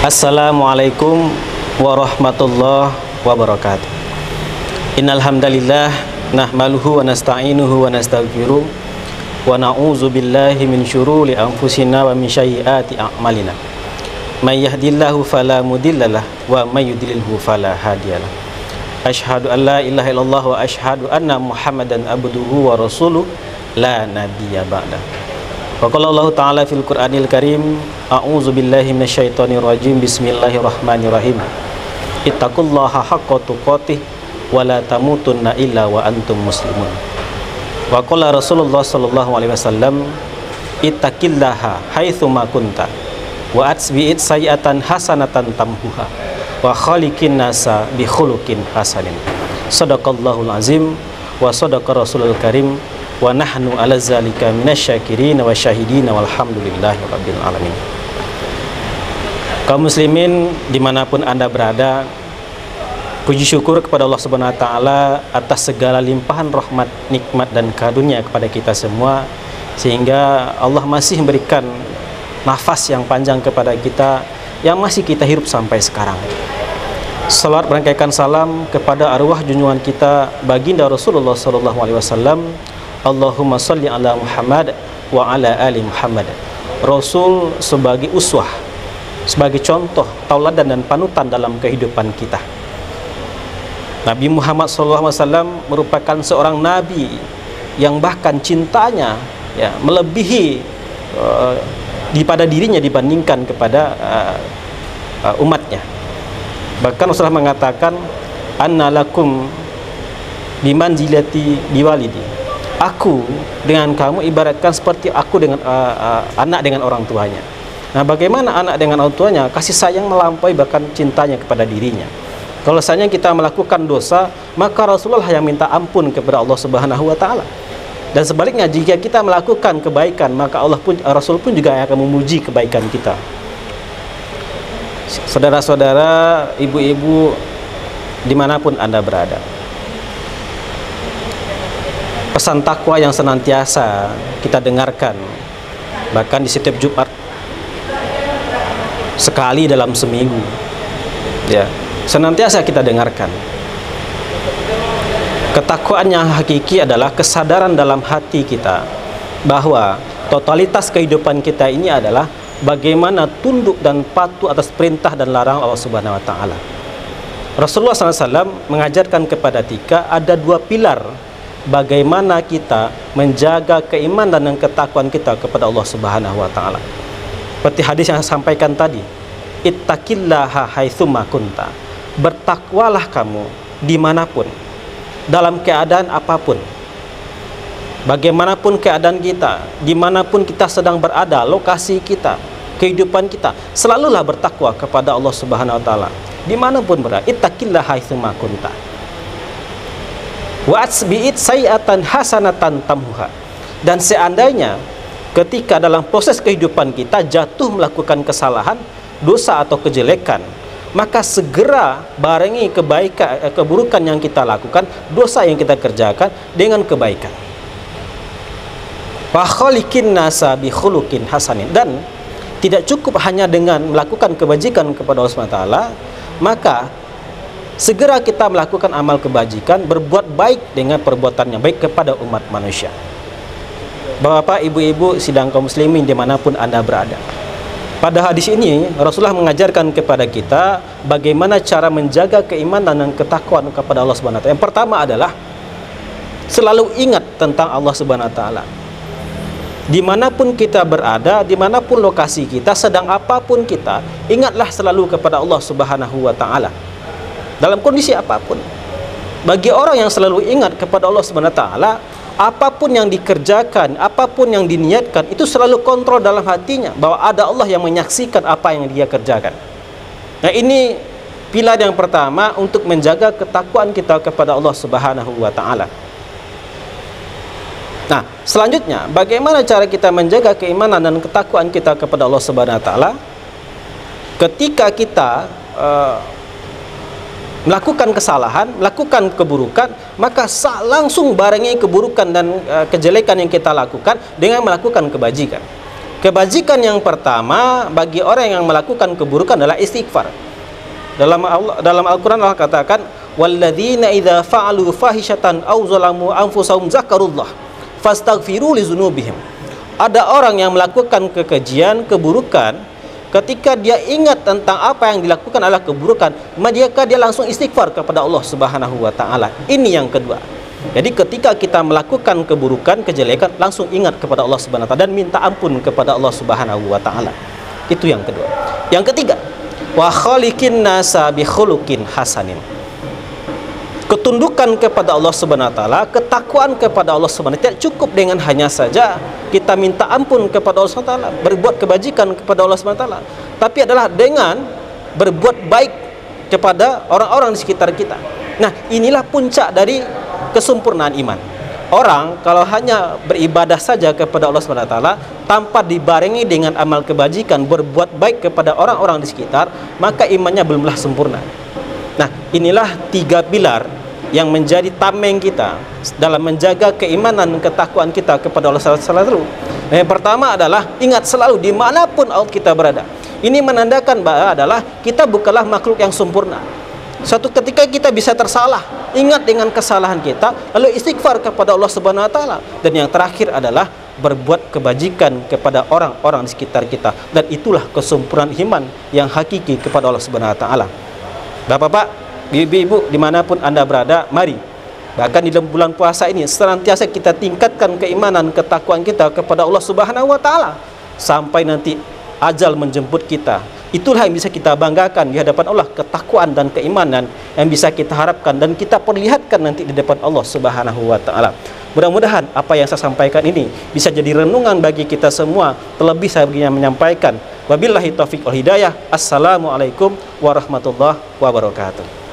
Assalamualaikum warahmatullahi wabarakatuh. Innal hamdalillah nahmaluhu wa nasta'inuhu wa nastaghfiruh wa na'udzu billahi min syururi anfusina wa min sayyiati a'malina. May yahdihillahu fala mudhillalah wa may yudlilhu fala hadiyalah. Asyhadu an la ilaha illallah wa asyhadu anna Muhammadan abduhu wa rasuluh la nabiyya ba'da. Wa qala Allah ta'ala fil Qur'anil Karim, a'udzu billahi minasyaitonir rajim, bismillahirrahmanirrahim. Ittaqullaha haqqa tuqatih wa la tamutunna illa wa antum muslimun. Wa qala Rasulullah sallallahu alaihi wasallam, ittaqillaha haitsu ma kunta wa atbi'it sayi'atan hasanatan tamhuha wa khaliqin nasa bi khuluqin hasanin. Shadaqallahul azim wa shadaqa Rasulul Karim wa nahnu ala zalika minasyakirin wa syahidin walhamdulillahi rabbil alamin. Kaum muslimin dimanapun anda berada, puji syukur kepada Allah Subhanahu wa Ta'ala atas segala limpahan rahmat, nikmat dan karunia kepada kita semua, sehingga Allah masih memberikan nafas yang panjang kepada kita yang masih kita hirup sampai sekarang. Salawat berangkaikan salam kepada arwah junjungan kita baginda Rasulullah sallallahu alaihi wasallam. Allahumma salli ala Muhammad wa ala ali Muhammad. Rasul sebagai uswah, sebagai contoh, tauladan dan panutan dalam kehidupan kita. Nabi Muhammad SAW merupakan seorang nabi yang bahkan cintanya melebihi pada dirinya dibandingkan kepada umatnya. Bahkan Rasulullah mengatakan, anna lakum bimanzilati biwalidi. Aku dengan kamu ibaratkan seperti aku dengan anak dengan orang tuanya. Nah, bagaimana anak dengan orang tuanya? Kasih sayang melampaui bahkan cintanya kepada dirinya. Kalau misalnya kita melakukan dosa, maka Rasulullah yang minta ampun kepada Allah Subhanahu wa Ta'ala. Dan sebaliknya, jika kita melakukan kebaikan, maka Rasul pun juga akan memuji kebaikan kita. Saudara-saudara, ibu-ibu, dimanapun anda berada, pesan takwa yang senantiasa kita dengarkan, bahkan di setiap Jumat sekali dalam seminggu, senantiasa kita dengarkan. Ketakwaan yang hakiki adalah kesadaran dalam hati kita bahwa totalitas kehidupan kita ini adalah bagaimana tunduk dan patuh atas perintah dan larangan Allah Subhanahu wa Ta'ala. Rasulullah SAW mengajarkan kepada kita ada dua pilar bagaimana kita menjaga keimanan dan ketakwaan kita kepada Allah Subhanahu wa Ta'ala. Seperti hadis yang saya sampaikan tadi, ittaqillaha haitsu ma kunta. Bertakwalah kamu dimanapun, dalam keadaan apapun, bagaimanapun keadaan kita, dimanapun kita sedang berada, lokasi kita, kehidupan kita, selalulah bertakwa kepada Allah Subhanahu wa Ta'ala dimanapun berada. Ittaqillaha haitsu ma kunta wa atbi'it sayi'atan hasanatan tamhuha. Dan seandainya ketika dalam proses kehidupan kita jatuh melakukan kesalahan, dosa atau kejelekan, maka segera barengi keburukan yang kita lakukan, dosa yang kita kerjakan dengan kebaikan. Wa khaliqin nasa bi khuluqin hasanin. Dan tidak cukup hanya dengan melakukan kebajikan kepada Allah Subhanahu wa Ta'ala, maka segera kita melakukan amal kebajikan, berbuat baik dengan perbuatan yang baik kepada umat manusia. Bapak, ibu-ibu, sidang kaum muslimin dimanapun anda berada, pada hadis ini Rasulullah mengajarkan kepada kita bagaimana cara menjaga keimanan dan ketakwaan kepada Allah Subhanahu wa Ta'ala. Yang pertama adalah selalu ingat tentang Allah Subhanahu wa Ta'ala. Dimanapun kita berada, dimanapun lokasi kita, sedang apapun kita, ingatlah selalu kepada Allah Subhanahu wa Ta'ala dalam kondisi apapun. Bagi orang yang selalu ingat kepada Allah Subhanahu wa Ta'ala, apapun yang dikerjakan, apapun yang diniatkan, itu selalu kontrol dalam hatinya bahwa ada Allah yang menyaksikan apa yang dia kerjakan. Nah, ini pilar yang pertama untuk menjaga ketakwaan kita kepada Allah Subhanahu wa Ta'ala. Nah, selanjutnya, bagaimana cara kita menjaga keimanan dan ketakwaan kita kepada Allah Subhanahu wa Ta'ala? Ketika kita melakukan kesalahan, melakukan keburukan, maka langsung barengi keburukan dan kejelekan yang kita lakukan dengan melakukan kebajikan. Kebajikan yang pertama bagi orang yang melakukan keburukan adalah istighfar. Dalam Al-Quran Allah katakan, walladzina idza fa'alu fahishatan aw zalamu anfusahum zakarullah fastaghfiru lidzunubihim. Ada orang yang melakukan kekejian, keburukan, ketika dia ingat tentang apa yang dilakukan adalah keburukan, maka dia langsung istighfar kepada Allah Subhanahu wa taala. Ini yang kedua. Jadi ketika kita melakukan keburukan, kejelekan, langsung ingat kepada Allah Subhanahu wa taala dan minta ampun kepada Allah Subhanahu wa taala. Itu yang kedua. Yang ketiga, wa khaliqin nasa bi khuluqin hasanin. Ketundukan kepada Allah Subhanahu wa taala, ketakwaan kepada Allah Subhanahu wa taala, tidak cukup dengan hanya saja kita minta ampun kepada Allah Subhanahu wa taala, berbuat kebajikan kepada Allah Subhanahu wa taala, tapi adalah dengan berbuat baik kepada orang-orang di sekitar kita. Nah, inilah puncak dari kesempurnaan iman. Orang kalau hanya beribadah saja kepada Allah Subhanahu wa taala tanpa dibarengi dengan amal kebajikan, berbuat baik kepada orang-orang di sekitar, maka imannya belumlah sempurna. Nah, inilah 3 pilar yang menjadi tameng kita dalam menjaga keimanan, ketakwaan kita kepada Allah selalu. Yang pertama adalah ingat selalu dimanapun kita berada. Ini menandakan bahwa adalah kita bukanlah makhluk yang sempurna. Suatu ketika kita bisa tersalah, ingat dengan kesalahan kita, lalu istighfar kepada Allah Subhanahu wa taala. Dan yang terakhir adalah berbuat kebajikan kepada orang-orang di sekitar kita. Dan itulah kesempurnaan iman yang hakiki kepada Allah Subhanahu wa taala. Bapak-bapak, ibu-ibu, dimanapun Anda berada, mari bahkan di dalam bulan puasa ini senantiasa kita tingkatkan keimanan, ketakwaan kita kepada Allah Subhanahu wa taala sampai nanti ajal menjemput kita. Itulah yang bisa kita banggakan di hadapan Allah, ketakwaan dan keimanan yang bisa kita harapkan dan kita perlihatkan nanti di depan Allah Subhanahu wa taala. Mudah-mudahan apa yang saya sampaikan ini bisa jadi renungan bagi kita semua. Terlebih saya ingin menyampaikan, wabillahi taufiq wal hidayah. Assalamualaikum warahmatullahi wabarakatuh.